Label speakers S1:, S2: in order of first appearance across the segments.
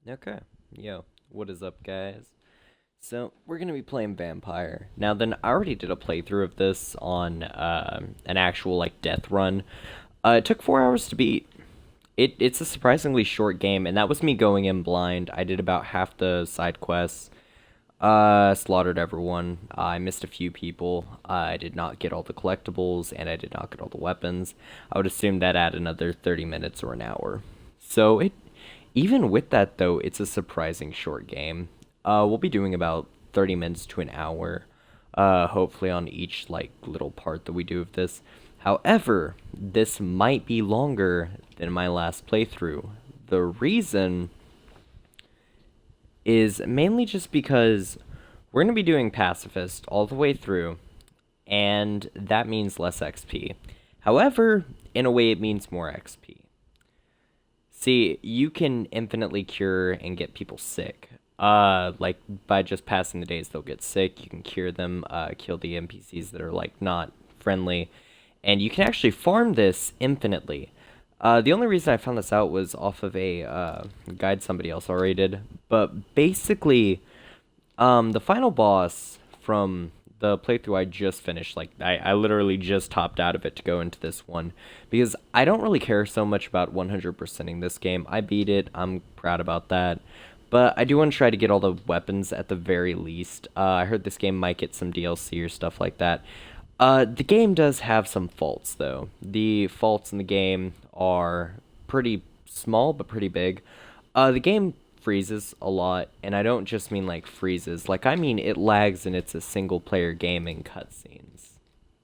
S1: Okay, yo, what is up, guys? So, we're gonna be playing Vampire. Now, then, I already did a playthrough of this on an actual, death run. It took 4 hours to beat. It's a surprisingly short game, and that was me going in blind. I did about half the side quests, slaughtered everyone. I missed a few people. I did not get all the collectibles, and I did not get all the weapons. I would assume that add another 30 minutes or an hour. So, even with that, though, it's a surprising short game. We'll be doing about 30 minutes to an hour, hopefully on each, little part that we do of this. However, this might be longer than my last playthrough. The reason is mainly just because we're going to be doing pacifist all the way through, and that means less XP. However, in a way, it means more XP. See, you can infinitely cure and get people sick. By just passing the days, they'll get sick. You can cure them, kill the NPCs that are, not friendly. And you can actually farm this infinitely. The only reason I found this out was off of a guide somebody else already did. But basically, the final boss from the playthrough I just finished, I literally just topped out of it to go into this one, because I don't really care so much about 100%ing this game. I beat it, I'm proud about that, but I do want to try to get all the weapons at the very least. I heard this game might get some DLC or stuff like that. The game does have some faults, though. The faults in the game are pretty small, but pretty big. The game freezes a lot, and I don't just mean freezes. I mean it lags, and it's a single player game in cutscenes.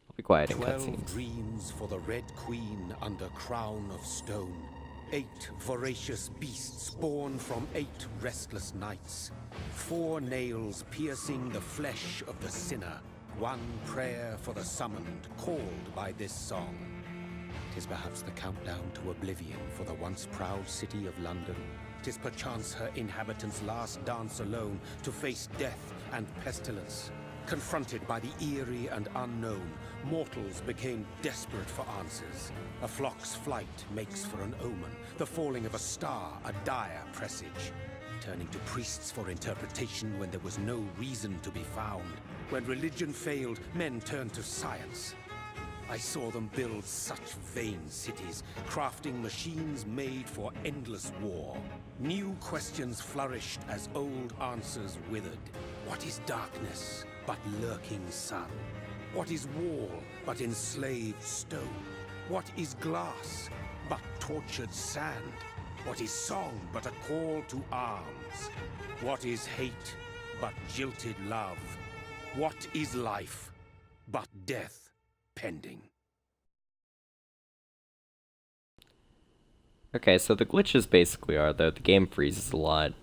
S1: I'll be quiet in
S2: 12
S1: cutscenes.
S2: dreams for the Red Queen under crown of stone. 8 voracious beasts born from 8 restless nights. 4 nails piercing the flesh of the sinner. 1 prayer for the summoned, called by this song. 'Tis perhaps the countdown to oblivion for the once proud city of London. 'Tis perchance her inhabitants' last dance alone to face death and pestilence. Confronted by the eerie and unknown, mortals became desperate for answers. A flock's flight makes for an omen, the falling of a star a dire presage. Turning to priests for interpretation when there was no reason to be found. When religion failed, men turned to science. I saw them build such vain cities, crafting machines made for endless war. New questions flourished as old answers withered. What is darkness but lurking sun? What is wall but enslaved stone? What is glass but tortured sand? What is song but a call to arms? What is hate but jilted love? What is life but death pending?
S1: Okay, so the glitches basically are that the game freezes a lot.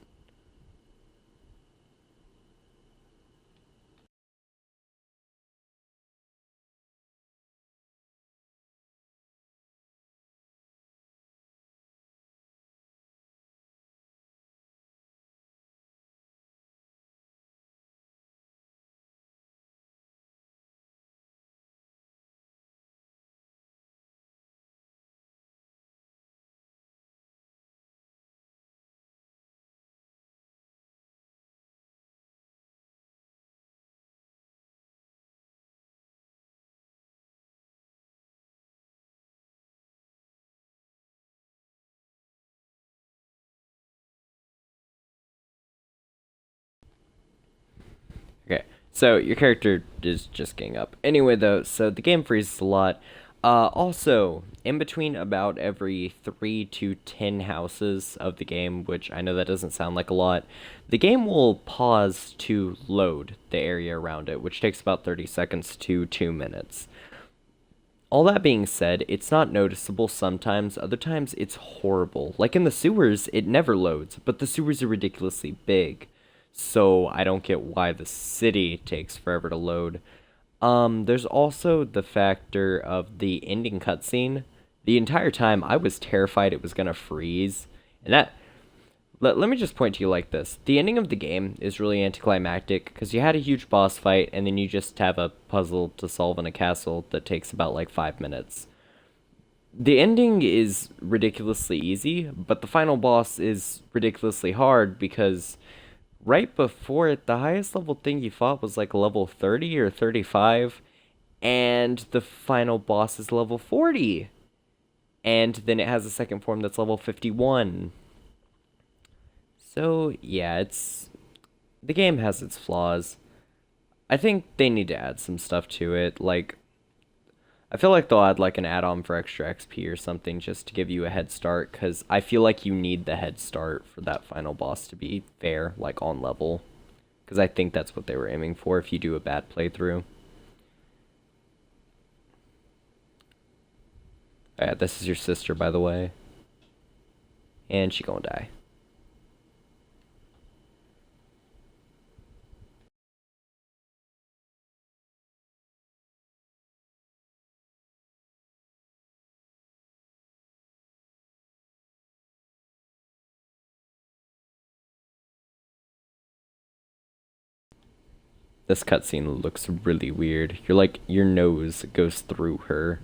S1: Okay, so your character is just getting up. Anyway, though, so the game freezes a lot. Also, in between about every 3 to 10 houses of the game, which I know that doesn't sound like a lot, the game will pause to load the area around it, which takes about 30 seconds to 2 minutes. All that being said, it's not noticeable sometimes, other times it's horrible. Like in the sewers, it never loads, but the sewers are ridiculously big. So I don't get why the city takes forever to load. There's also the factor of the ending cutscene. The entire time I was terrified it was gonna freeze. And let me just point to you like this. The ending of the game is really anticlimactic because you had a huge boss fight and then you just have a puzzle to solve in a castle that takes about 5 minutes. The ending is ridiculously easy, but the final boss is ridiculously hard because right before it, the highest level thing you fought was like level 30 or 35, and the final boss is level 40. And then it has a second form that's level 51. So, yeah, the game has its flaws. I think they need to add some stuff to it. Like, I feel like they'll add like an add-on for extra XP or something just to give you a head start, because I feel like you need the head start for that final boss to be fair, like on level. Because I think that's what they were aiming for if you do a bad playthrough. Yeah, this is your sister, by the way. And she gonna die. This cutscene looks really weird. You're like, your nose goes through her.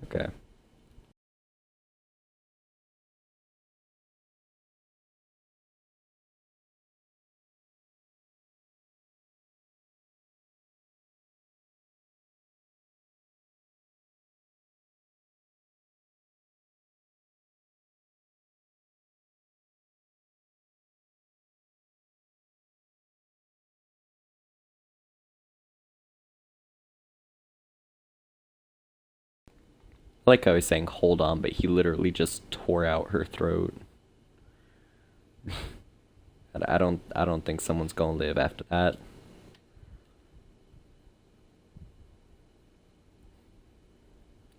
S1: Okay. Like I was saying, hold on, but he literally just tore out her throat. I don't think someone's gonna live after that.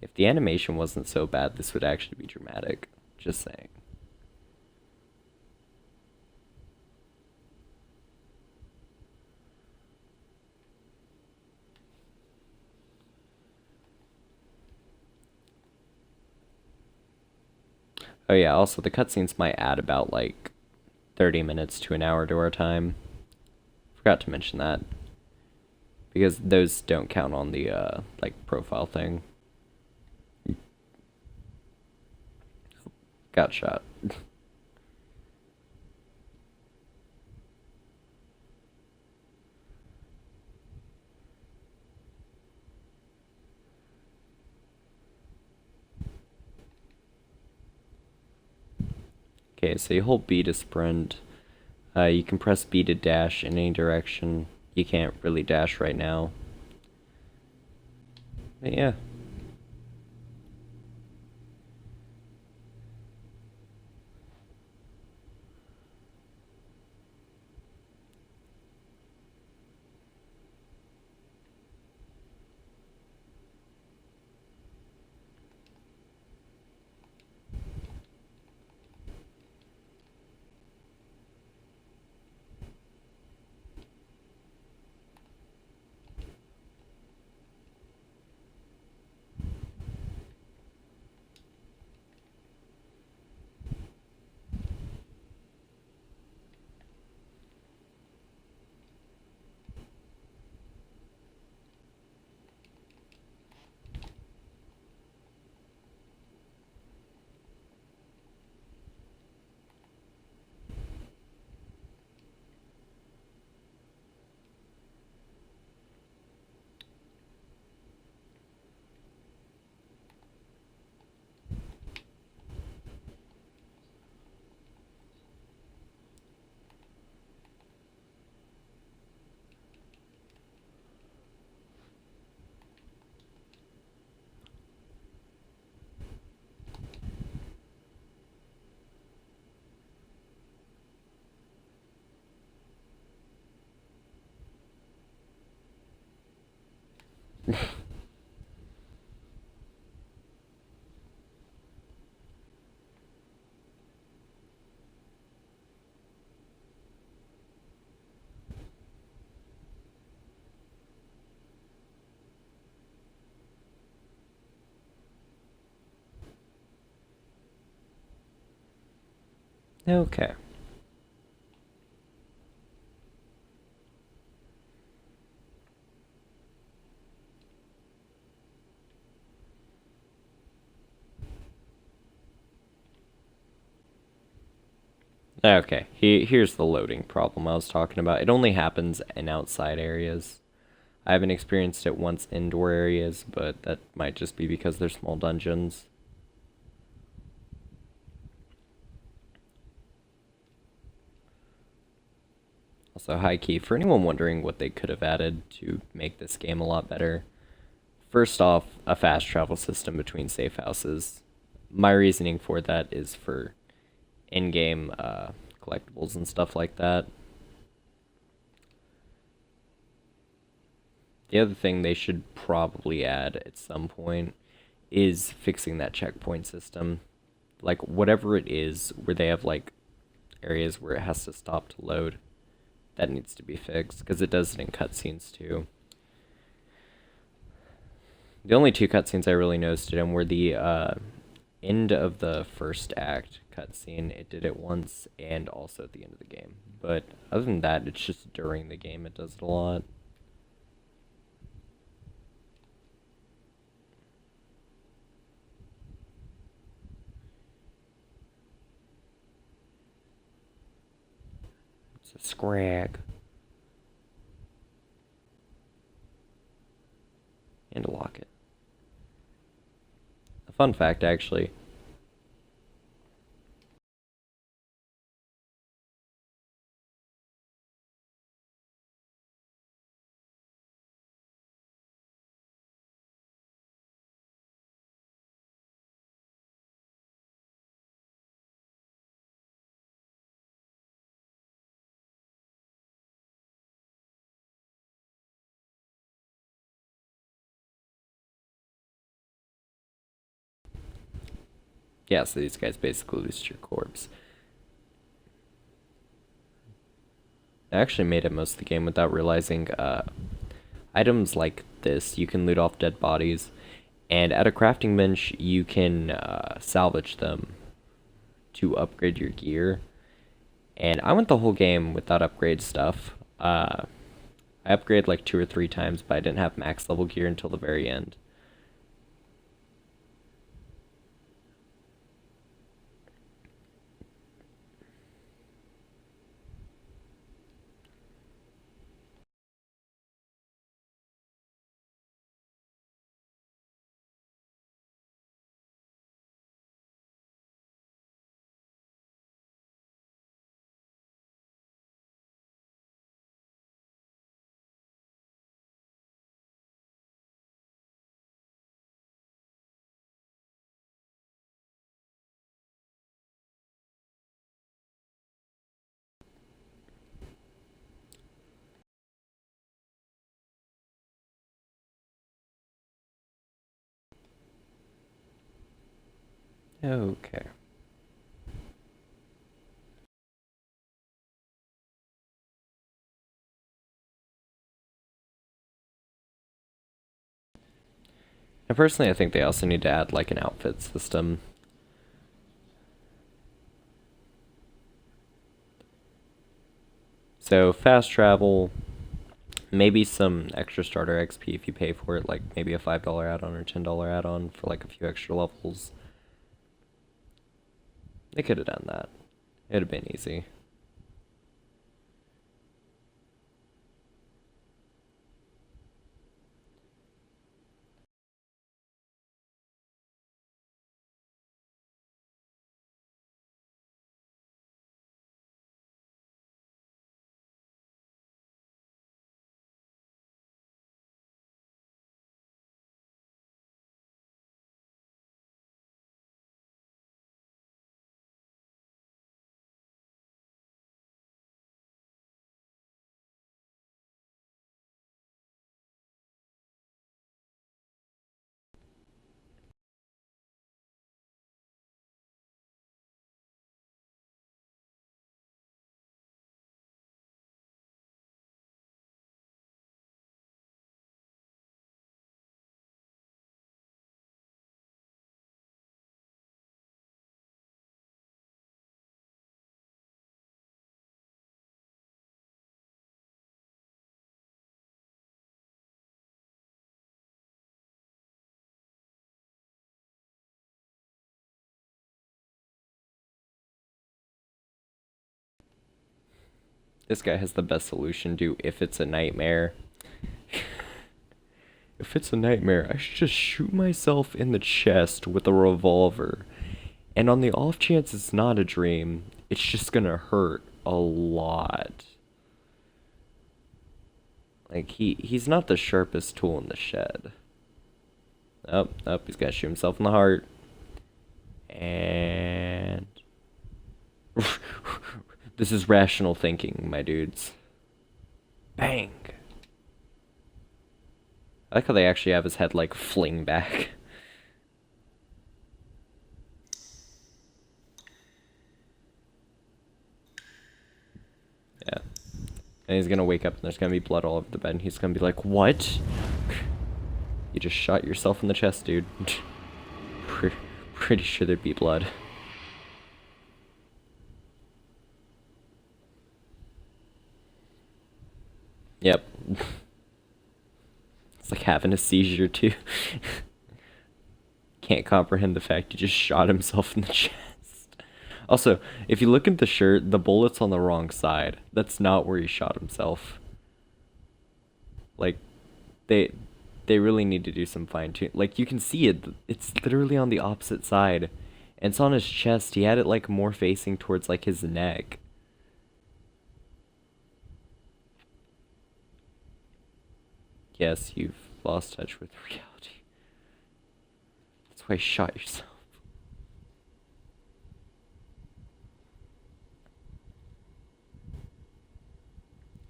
S1: If the animation wasn't so bad, this would actually be dramatic. Just saying. Oh yeah, also the cutscenes might add about like 30 minutes to an hour to our time. Forgot to mention that. Because those don't count on the like profile thing. Got shot. Okay, so you hold B to sprint. You can press B to dash in any direction. You can't really dash right now. But yeah. Okay. Okay, here's the loading problem I was talking about. It only happens in outside areas. I haven't experienced it once indoor areas, but that might just be because they're small dungeons. Also, high key, for anyone wondering what they could have added to make this game a lot better, first off, a fast travel system between safe houses. My reasoning for that is for in-game collectibles and stuff like that. The other thing they should probably add at some point is fixing that checkpoint system. Like, whatever it is, where they have, like, areas where it has to stop to load, that needs to be fixed, because it does it in cutscenes too. The only two cutscenes I really noticed it in were the end of the first act cutscene. It did it once, and also at the end of the game. But other than that, it's just during the game it does it a lot. It's a scrag. And a locket. A fun fact, actually. Yeah, so these guys basically lose your corpse. I actually made it most of the game without realizing items like this, you can loot off dead bodies, and at a crafting bench, you can salvage them to upgrade your gear. And I went the whole game without upgrade stuff. I upgraded like 2 or 3 times, but I didn't have max level gear until the very end. Okay. And personally, I think they also need to add like an outfit system. So fast travel, maybe some extra starter XP if you pay for it, like maybe a $5 add-on or $10 add-on for like a few extra levels. They could have done that. It'd have been easy. This guy has the best solution to if it's a nightmare. If it's a nightmare, I should just shoot myself in the chest with a revolver. And on the off chance it's not a dream, it's just gonna hurt a lot. Like, he's not the sharpest tool in the shed. Oh, he's gotta shoot himself in the heart. And... This is rational thinking, my dudes. Bang! I like how they actually have his head, like, fling back. Yeah. And he's gonna wake up and there's gonna be blood all over the bed and he's gonna be like, what? You just shot yourself in the chest, dude. Pretty sure there'd be blood. Yep. It's like having a seizure, too. Can't comprehend the fact he just shot himself in the chest. Also, if you look at the shirt, the bullet's on the wrong side. That's not where he shot himself. Like, they really need to do some fine-tuning. Like, you can see it. It's literally on the opposite side. And it's on his chest. He had it, like, more facing towards, like, his neck. Yes, you've lost touch with reality. That's why you shot yourself.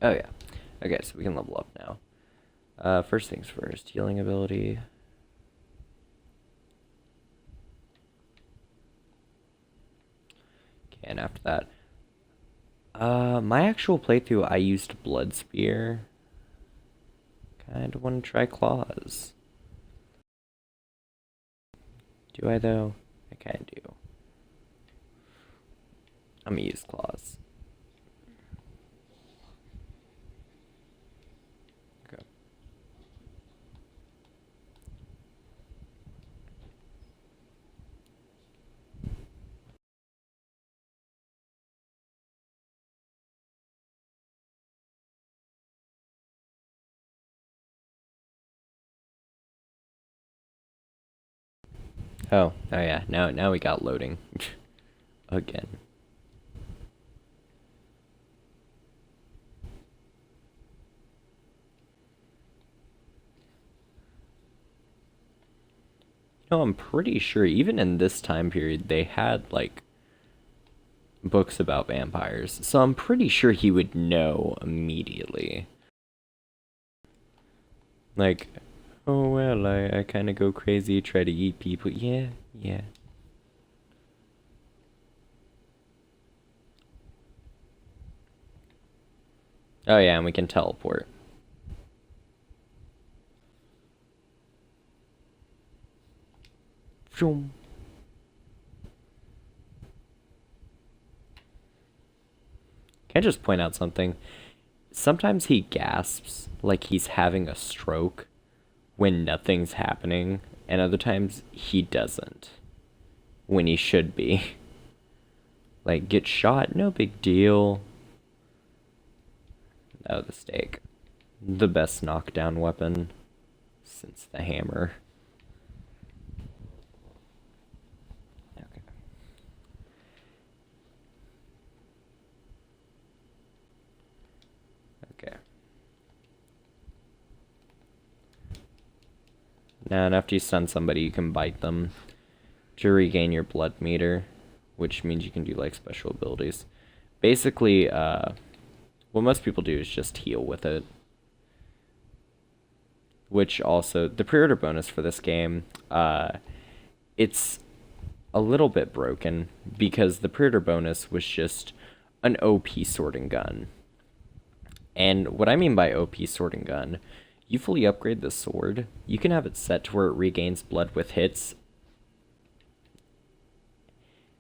S1: Oh yeah. Okay, so we can level up now. First things first, healing ability. Okay, and after that, my actual playthrough, I used Blood Spear. Kinda want to try claws. Do I though? I kinda do. I'm gonna use claws. Okay. Oh yeah, now we got loading. Again. You know, I'm pretty sure even in this time period they had like books about vampires, so I'm pretty sure he would know immediately. Like, oh well, I kind of go crazy, try to eat people. Yeah. Oh yeah, and we can teleport. Vroom. Can I just point out something? Sometimes he gasps like he's having a stroke when nothing's happening, and other times he doesn't when he should be. Like, get shot, no big deal. Oh, the stake. The best knockdown weapon since the hammer. Okay. Okay. Now, and after you stun somebody, you can bite them to regain your blood meter, which means you can do, like, special abilities. Basically, what most people do is just heal with it. Which also, the pre-order bonus for this game, it's a little bit broken because the pre-order bonus was just an OP sorting gun. And what I mean by OP sorting gun, you fully upgrade the sword, you can have it set to where it regains blood with hits.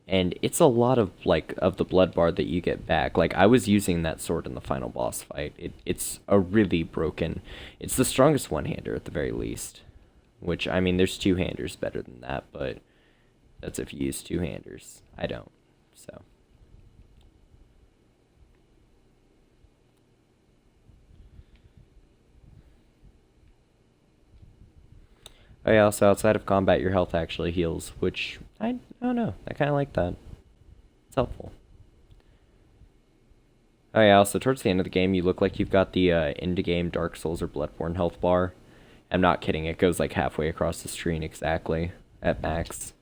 S1: And it's a lot of, like, of the blood bar that you get back. Like, I was using that sword in the final boss fight. It's a really broken... It's the strongest one-hander, at the very least. Which, I mean, there's two-handers better than that, but... That's if you use two-handers. I don't, so... Oh yeah, also outside of combat, your health actually heals, which I don't know. I kind of like that. It's helpful. Oh yeah, also towards the end of the game, you look like you've got the end-game Dark Souls or Bloodborne health bar. I'm not kidding, it goes like halfway across the screen exactly, at max.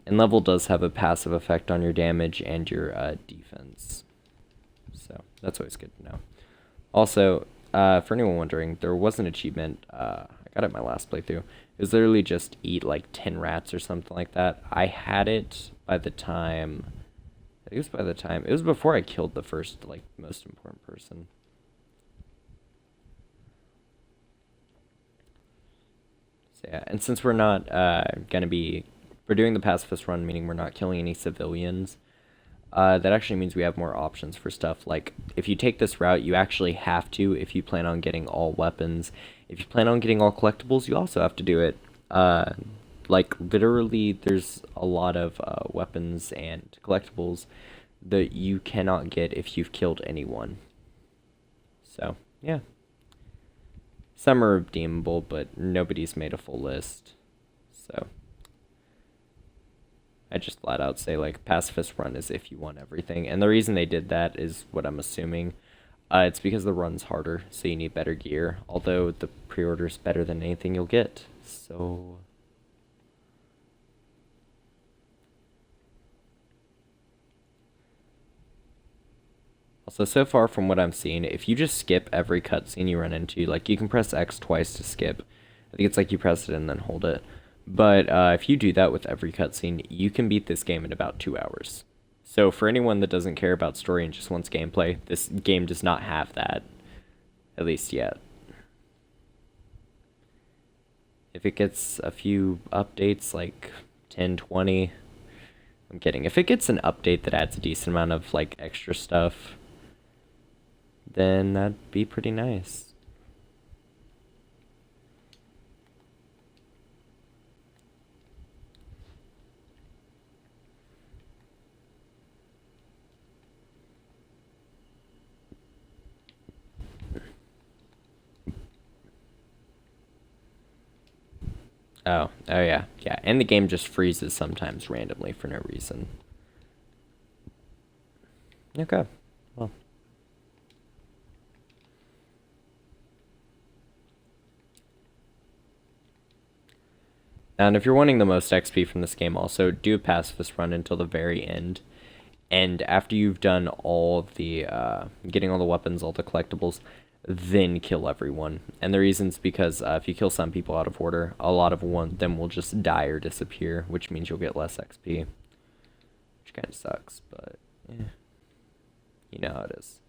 S1: And level does have a passive effect on your damage and your defense. So, that's always good to know. Also, for anyone wondering, there was an achievement, I got it in my last playthrough. It was literally just eat like 10 rats or something like that. I had it by the time... it was before I killed the first, like, most important person. So yeah, and since we're not we're doing the pacifist run, meaning we're not killing any civilians, that actually means we have more options for stuff. Like, if you take this route, you actually have to, if you plan on getting all weapons. If you plan on getting all collectibles, you also have to do it. Like, literally, there's a lot of weapons and collectibles that you cannot get if you've killed anyone. So, yeah. Some are redeemable, but nobody's made a full list. So, I just flat out say, like, pacifist run is if you want everything. And the reason they did that is what I'm assuming. It's because the run's harder, so you need better gear. Although the pre-order's better than anything you'll get. So... also, so far from what I'm seeing, if you just skip every cutscene you run into, like, you can press X twice to skip. I think it's like you press it and then hold it. But if you do that with every cutscene, you can beat this game in about 2 hours. So for anyone that doesn't care about story and just wants gameplay, this game does not have that. At least yet. If it gets a few updates, like 10, 20, I'm kidding. If it gets an update that adds a decent amount of, like, extra stuff, then that'd be pretty nice. Oh yeah, and the game just freezes sometimes randomly for no reason. Okay, well. And if you're wanting the most XP from this game also, do a pacifist run until the very end. And after you've done all of the, getting all the weapons, all the collectibles, then kill everyone. And the reason's because if you kill some people out of order, a lot of them will just die or disappear, which means you'll get less XP. Which kind of sucks, but, yeah. You know how it is.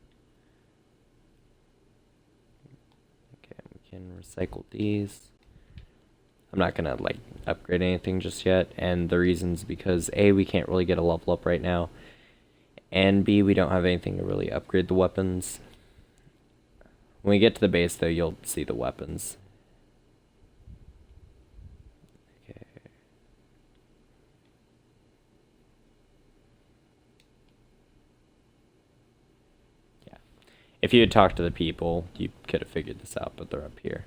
S1: Okay, we can recycle these. I'm not gonna, like, upgrade anything just yet, and the reason's because A, we can't really get a level up right now, and B, we don't have anything to really upgrade the weapons. When we get to the base, though, you'll see the weapons. Okay. Yeah. If you had talked to the people, you could have figured this out, but they're up here.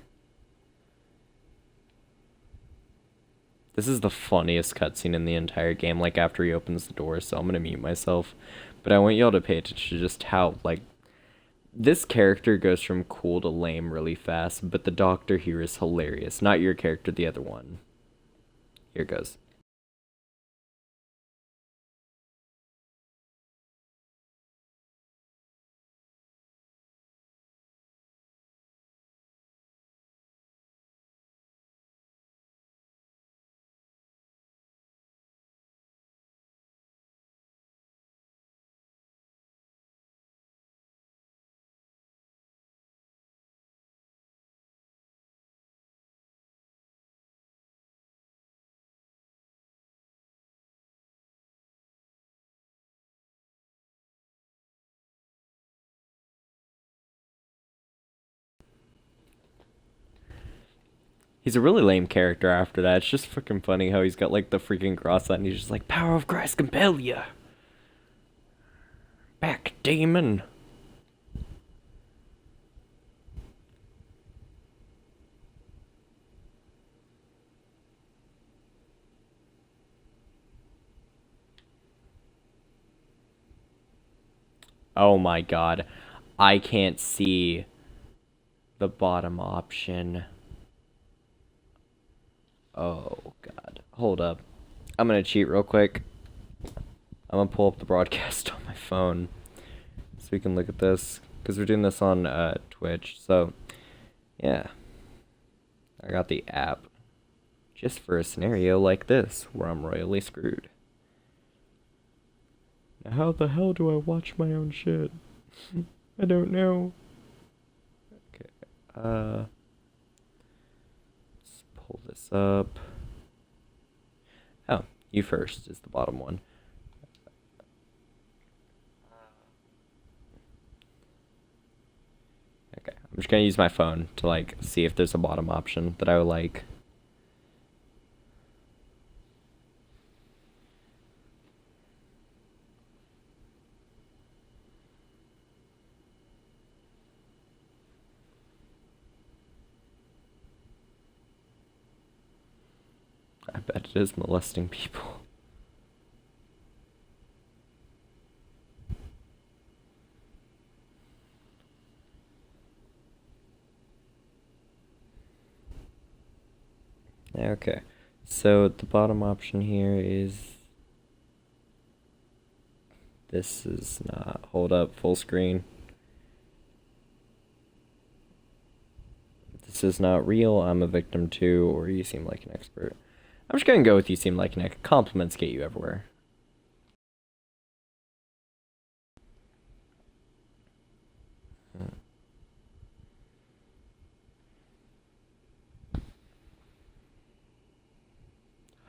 S1: This is the funniest cutscene in the entire game, like, after he opens the door, so I'm gonna mute myself. But I want y'all to pay attention to just how, like, this character goes from cool to lame really fast, but the doctor here is hilarious. Not your character, the other one. Here goes. He's a really lame character after that. It's just fucking funny how he's got, like, the freaking cross on and he's just like, "Power of Christ compel ya! Back, demon!" Oh my god. I can't see the bottom option. Oh god. Hold up. I'm gonna cheat real quick. I'm gonna pull up the broadcast on my phone so we can look at this. Because we're doing this on Twitch. So, yeah. I got the app just for a scenario like this where I'm royally screwed. Now, how the hell do I watch my own shit? I don't know. Okay. Let's pull this up. Oh, you first is the bottom one. Okay, I'm just gonna use my phone to like see if there's a bottom option that I would like. I bet it is molesting people. Okay, so the bottom option here is... This is not... Hold up, full screen. This is not real, I'm a victim too, or you seem like an expert. I'm just gonna go with you seem like an expert. Compliments get you everywhere.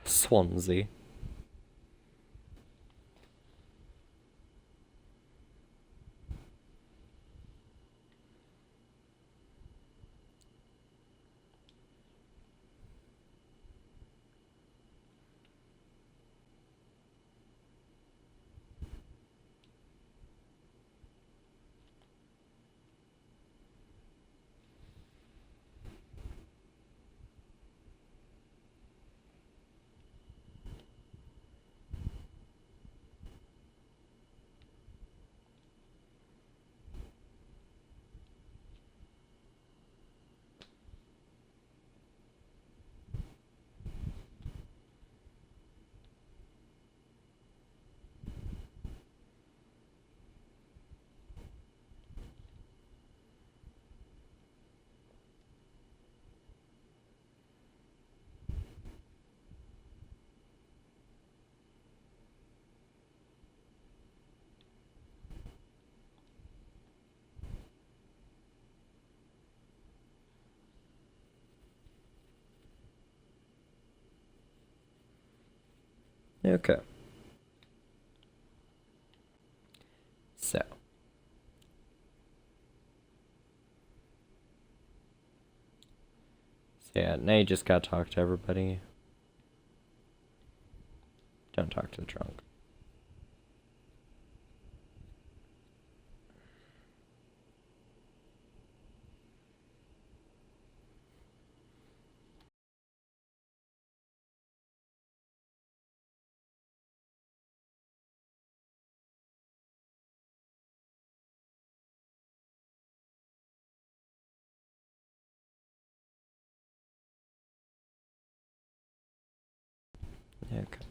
S1: Swansea. Okay. So. Yeah, now you just gotta talk to everybody. Don't talk to the drunk. Okay.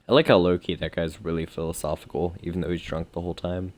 S1: I like how low-key that guy's really philosophical, even though he's drunk the whole time.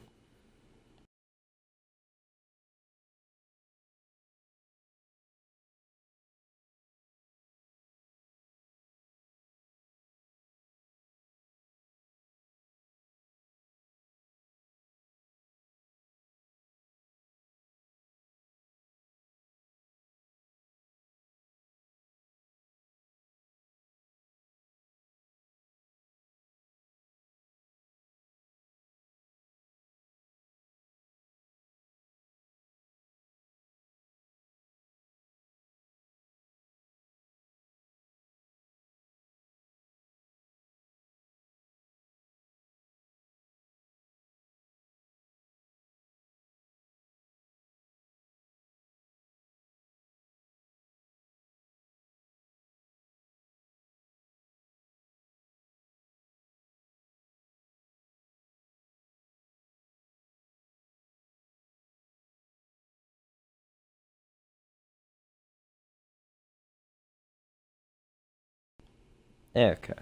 S1: Yeah, okay.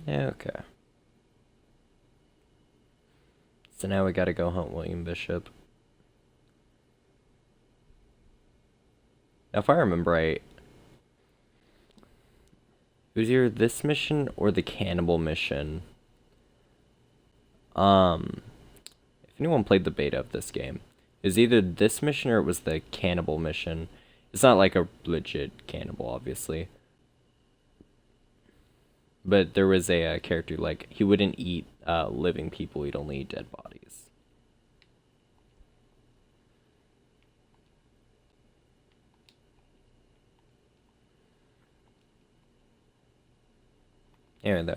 S1: Yeah, okay. So now we gotta go hunt William Bishop. Now, if I remember right, it was either this mission or the cannibal mission. If anyone played the beta of this game, it was either this mission or it was the cannibal mission. It's not like a legit cannibal, obviously. But there was a character, like, he wouldn't eat living people, he'd only eat dead bodies. Anyway,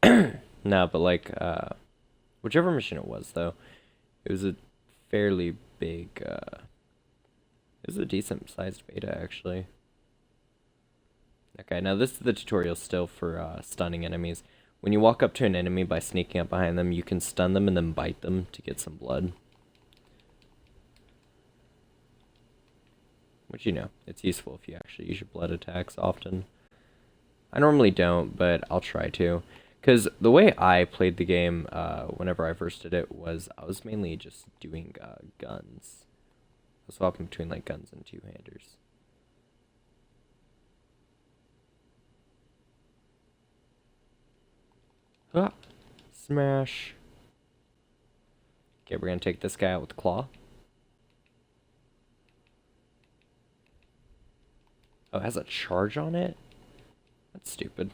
S1: though. No, but like, whichever mission it was, though, it was a fairly big, it was a decent sized beta, actually. Okay, now this is the tutorial still for stunning enemies. When you walk up to an enemy by sneaking up behind them, you can stun them and then bite them to get some blood. Which, you know, it's useful if you actually use your blood attacks often. I normally don't, but I'll try to. Because the way I played the game whenever I first did it was I was mainly just doing guns. I was swapping between like guns and two-handers. Ah, smash. Okay, we're gonna take this guy out with the claw. Oh, it has a charge on it? That's stupid.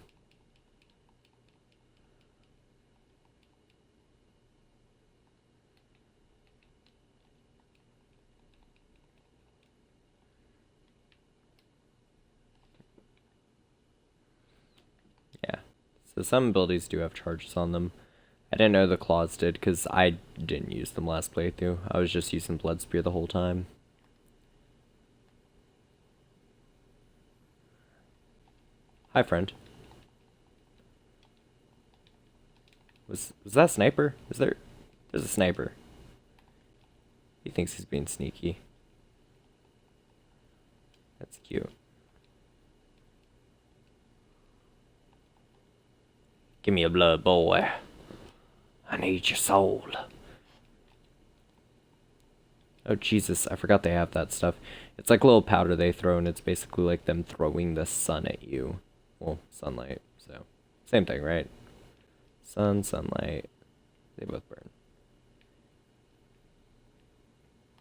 S1: Yeah. So some abilities do have charges on them. I didn't know the claws did because I didn't use them last playthrough. I was just using Blood Spear the whole time. Hi, friend. Was that a sniper? There's a sniper. He thinks he's being sneaky. That's cute. Give me your blood, boy. I need your soul. Oh, Jesus, I forgot they have that stuff. It's like a little powder they throw, and it's basically like them throwing the sun at you. Well, sunlight, so. Same thing, right? Sun, sunlight. They both burn.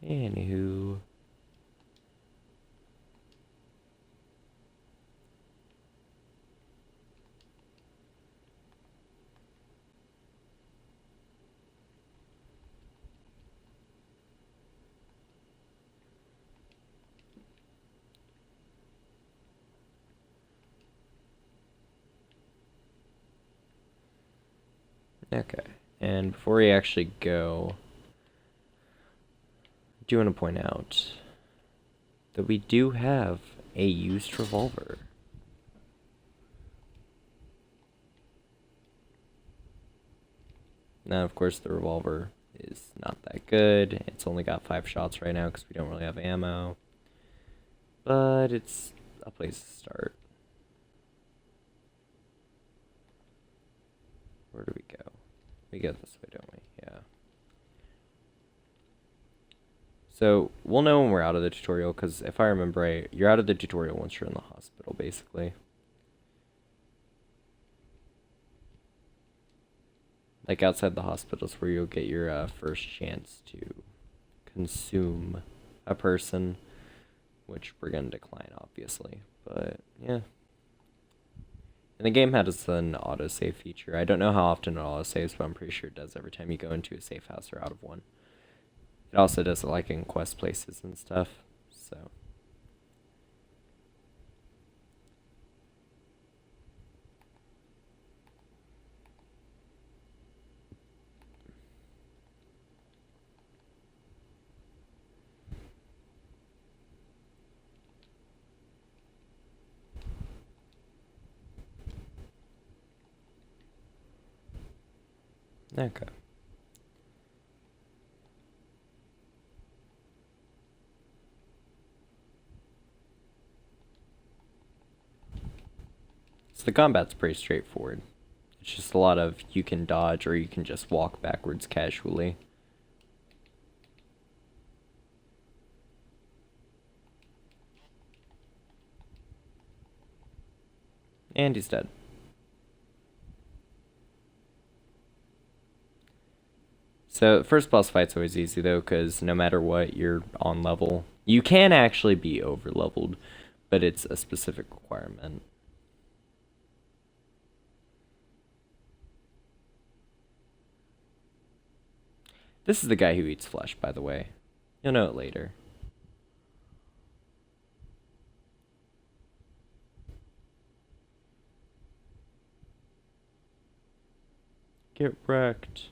S1: Anywho. Okay, and before we actually go, I do want to point out that we do have a used revolver. Now, of course, the revolver is not that good. It's only got 5 shots right now because we don't really have ammo. But it's a place to start. Where do we go? We go this way, don't we? Yeah. So, we'll know when we're out of the tutorial, because if I remember right, you're out of the tutorial once you're in the hospital, basically. Like, outside the hospital is where you'll get your first chance to consume a person, which we're going to decline, obviously. But, yeah. And the game has an autosave feature. I don't know how often it autosaves, but I'm pretty sure it does every time you go into a safe house or out of one. It also does it like in quest places and stuff, so. Okay. So the combat's pretty straightforward. It's just a lot of you can dodge or you can just walk backwards casually. And he's dead. So the first boss fight's always easy though, because no matter what, you're on level. You can actually be over leveled, but it's a specific requirement. This is the guy who eats flesh, by the way. You'll know it later. Get wrecked.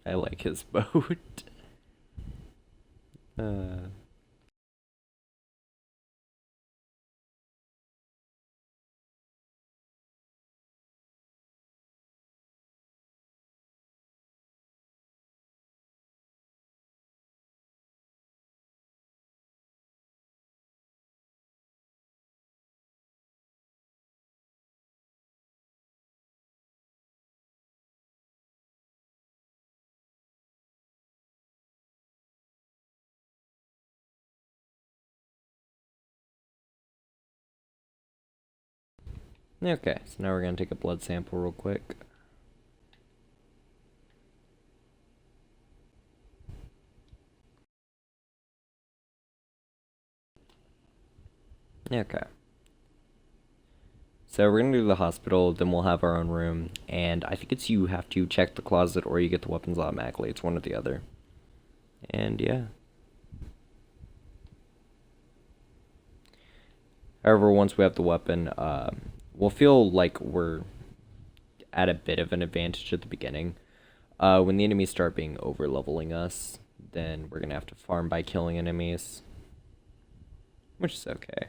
S1: I like his boat. Okay, so now we're gonna take a blood sample real quick. Okay. So we're gonna do the hospital, then we'll have our own room, and I think it's you have to check the closet or you get the weapons automatically. It's one or the other. And yeah. However, once we have the weapon, we'll feel like we're at a bit of an advantage at the beginning. When the enemies start being over-leveling us, then we're gonna have to farm by killing enemies. Which is okay.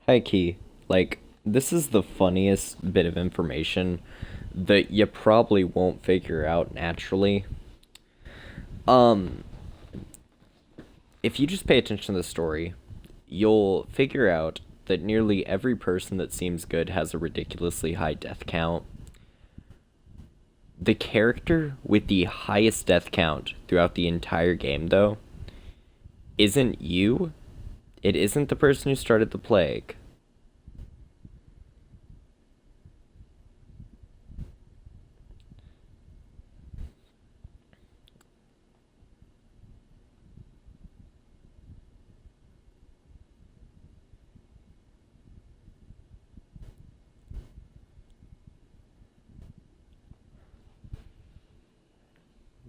S1: High key, like, this is the funniest bit of information that you probably won't figure out naturally. Um, if you just pay attention to the story, you'll figure out that nearly every person that seems good has a ridiculously high death count. The character with the highest death count throughout the entire game, though, isn't you. It isn't the person who started the plague.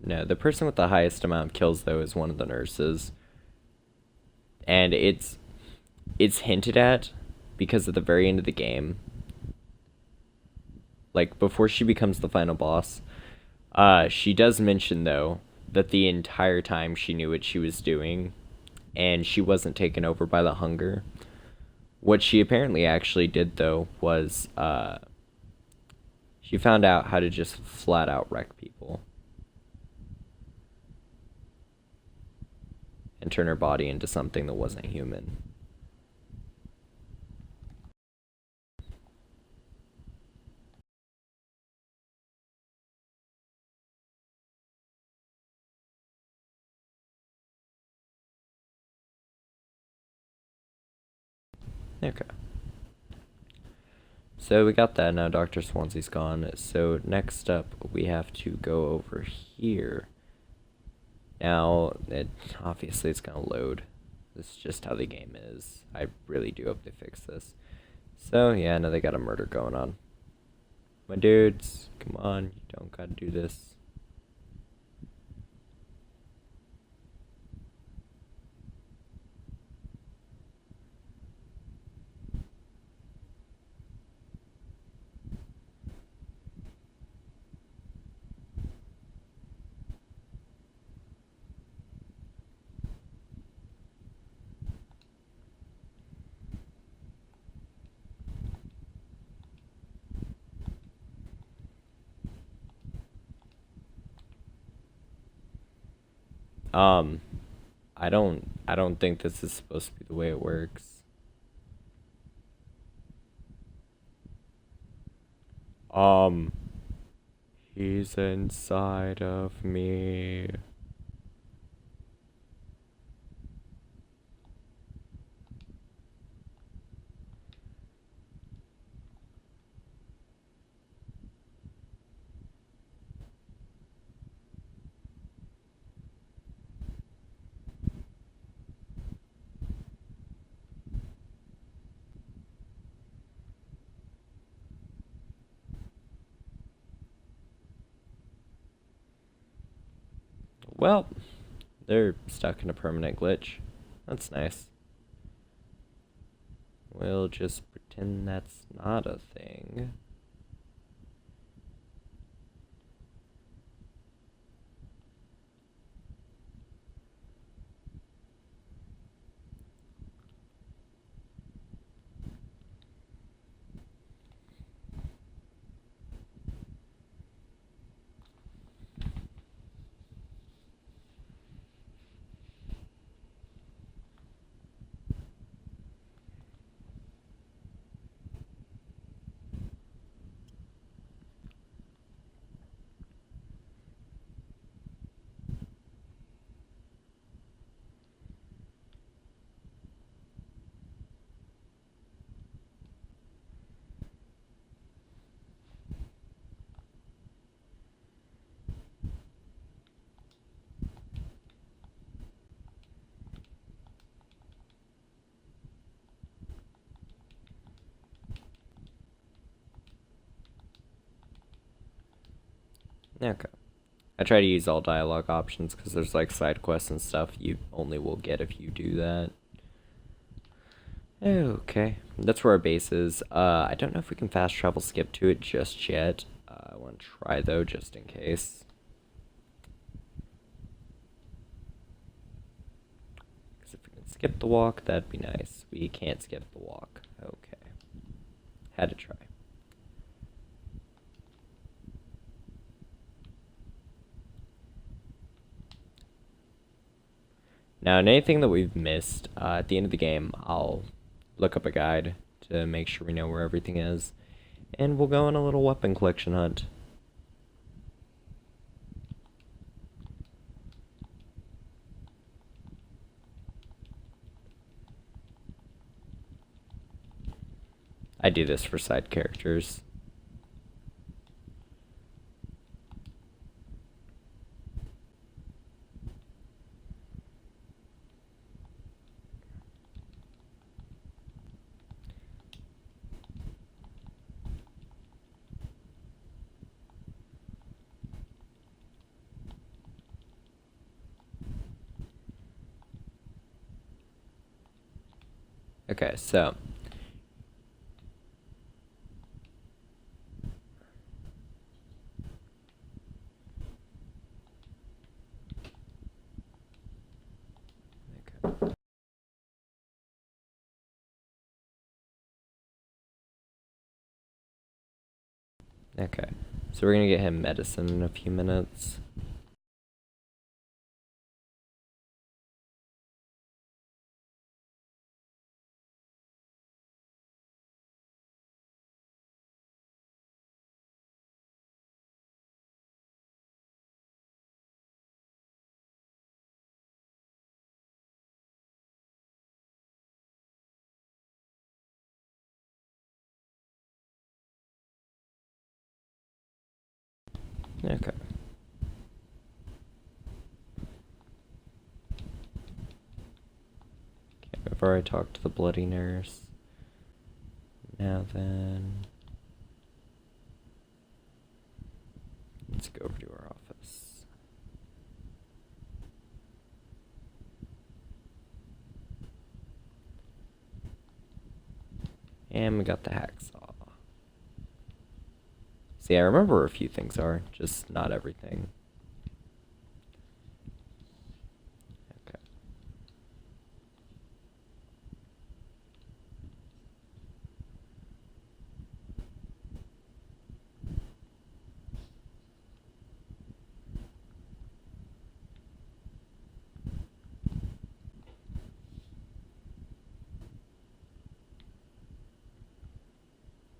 S1: No, the person with the highest amount of kills, though, is one of the nurses. And it's hinted at because at the very end of the game, like before she becomes the final boss, she does mention though that the entire time she knew what she was doing and she wasn't taken over by the hunger. What she apparently actually did though was she found out how to just flat out wreck people and turn her body into something that wasn't human. Okay. So we got that. Now Dr. Swansea's gone. So next up, we have to go over here. Now, obviously it's going to load. This is just how the game is. I really do hope they fix this. So, yeah, now they got a murder going on. My dudes, come on. You don't got to do this. Um, I don't think this is supposed to be the way it works. Um, he's inside of me. Well, they're stuck in a permanent glitch. That's nice. We'll just pretend that's not a thing. Okay. I try to use all dialogue options because there's like side quests and stuff you only will get if you do that. Okay, that's where our base is. I don't know if we can fast travel skip to it just yet. I want to try though, just in case. Because if we can skip the walk, that'd be nice. We can't skip the walk. Okay. Had to try. Now, anything that we've missed, at the end of the game, I'll look up a guide to make sure we know where everything is. And we'll go on a little weapon collection hunt. I do this for side characters. Okay, so okay, so we're gonna get him medicine in a few minutes. Okay. I've already talked to the bloody nurse. Now then, let's go over to our office. And we got the hacksaw. See, I remember where a few things are, just not everything. Okay.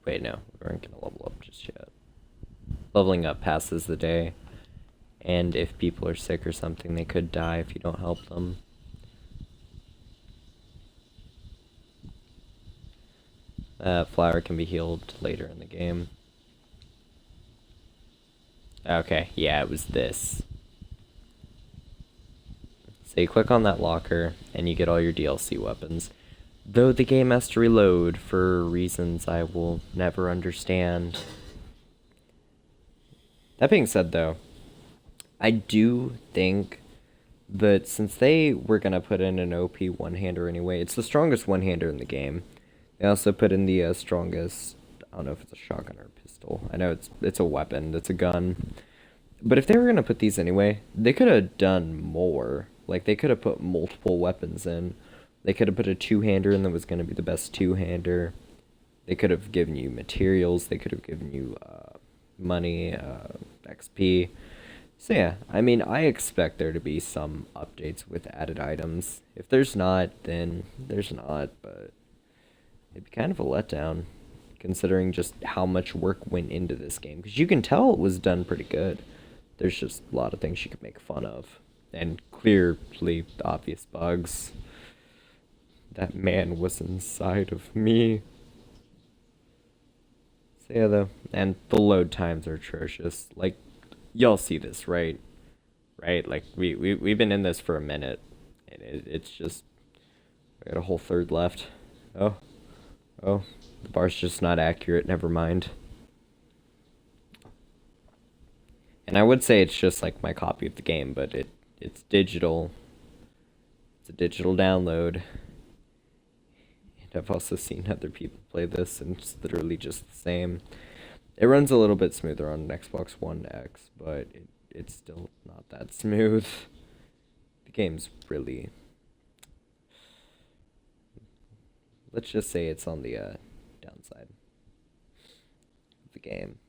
S1: Wait, no, we aren't gonna level up just yet. Leveling up passes the day, and if people are sick or something, they could die if you don't help them. Flower can be healed later in the game. Okay, yeah, it was this. So you click on that locker, and you get all your DLC weapons. Though the game has to reload for reasons I will never understand. That being said, though, I do think that since they were going to put in an OP one-hander anyway, it's the strongest one-hander in the game. They also put in the strongest, I don't know if it's a shotgun or a pistol. I know it's a weapon, it's a gun. But if they were going to put these anyway, they could have done more. Like, they could have put multiple weapons in. They could have put a two-hander in that was going to be the best two-hander. They could have given you materials. They could have given you money, XP. So yeah, I mean, I expect there to be some updates with added items. If there's not, then there's not, but it'd be kind of a letdown, considering just how much work went into this game. Because you can tell it was done pretty good. There's just a lot of things you could make fun of. And clearly obvious bugs. That man was inside of me. So yeah, though, and the load times are atrocious. Like, y'all see this, right? Right? Like, we've been in this for a minute, and it's just, we got a whole third left. Oh, the bar's just not accurate, never mind. And I would say it's just like my copy of the game, but it's digital. It's a digital download. I've also seen other people play this, and it's literally just the same. It runs a little bit smoother on an Xbox One X, but it's still not that smooth. The game's really... let's just say it's on the downside of the game.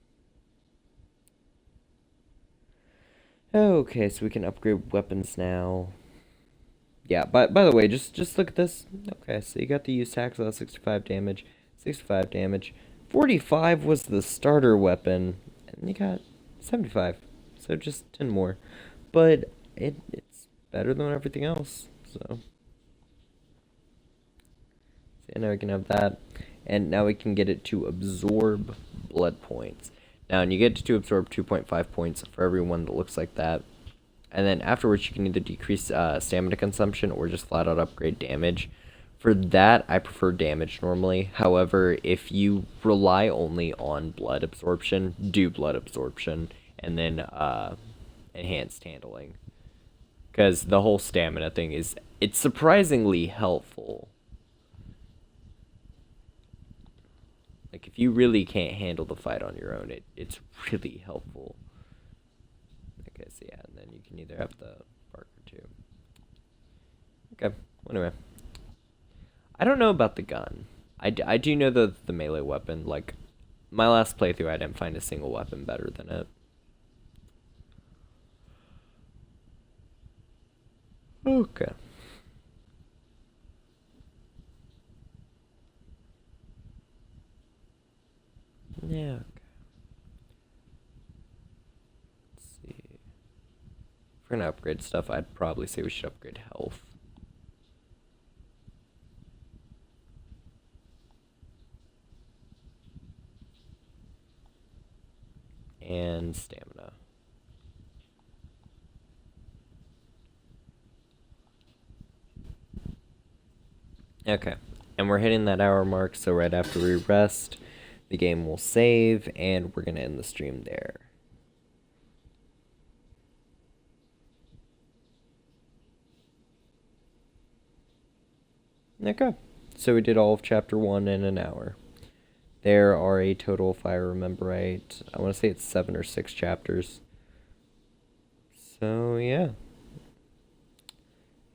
S1: Okay, so we can upgrade weapons now. Yeah, by the way, just look at this. Okay, so you got the use tax, 65 damage, 65 damage. 45 was the starter weapon, and you got 75. So just 10 more. But it's better than everything else, so. So now we can have that. And now we can get it to absorb blood points. Now, and you get to absorb 2.5 points for every one that looks like that. And then afterwards, you can either decrease stamina consumption or just flat out upgrade damage. For that, I prefer damage normally. However, if you rely only on blood absorption, do blood absorption. And then enhanced handling. Because the whole stamina thing it's surprisingly helpful. Like, if you really can't handle the fight on your own, it's really helpful. Okay, so yeah, and then you can either have the Barker too. Okay, anyway. I don't know about the gun. I do know the melee weapon. Like, my last playthrough, I didn't find a single weapon better than it. Okay. Yeah, okay. Let's see. If we're gonna upgrade stuff, I'd probably say we should upgrade health. And stamina. Okay, and we're hitting that hour mark, so right after we rest, the game will save, and we're going to end the stream there. Okay, so we did all of Chapter 1 in an hour. There are a total, if I remember right, I want to say it's 7 or 6 chapters. So, yeah.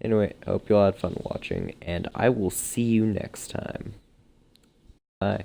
S1: Anyway, I hope you all had fun watching, and I will see you next time. Bye.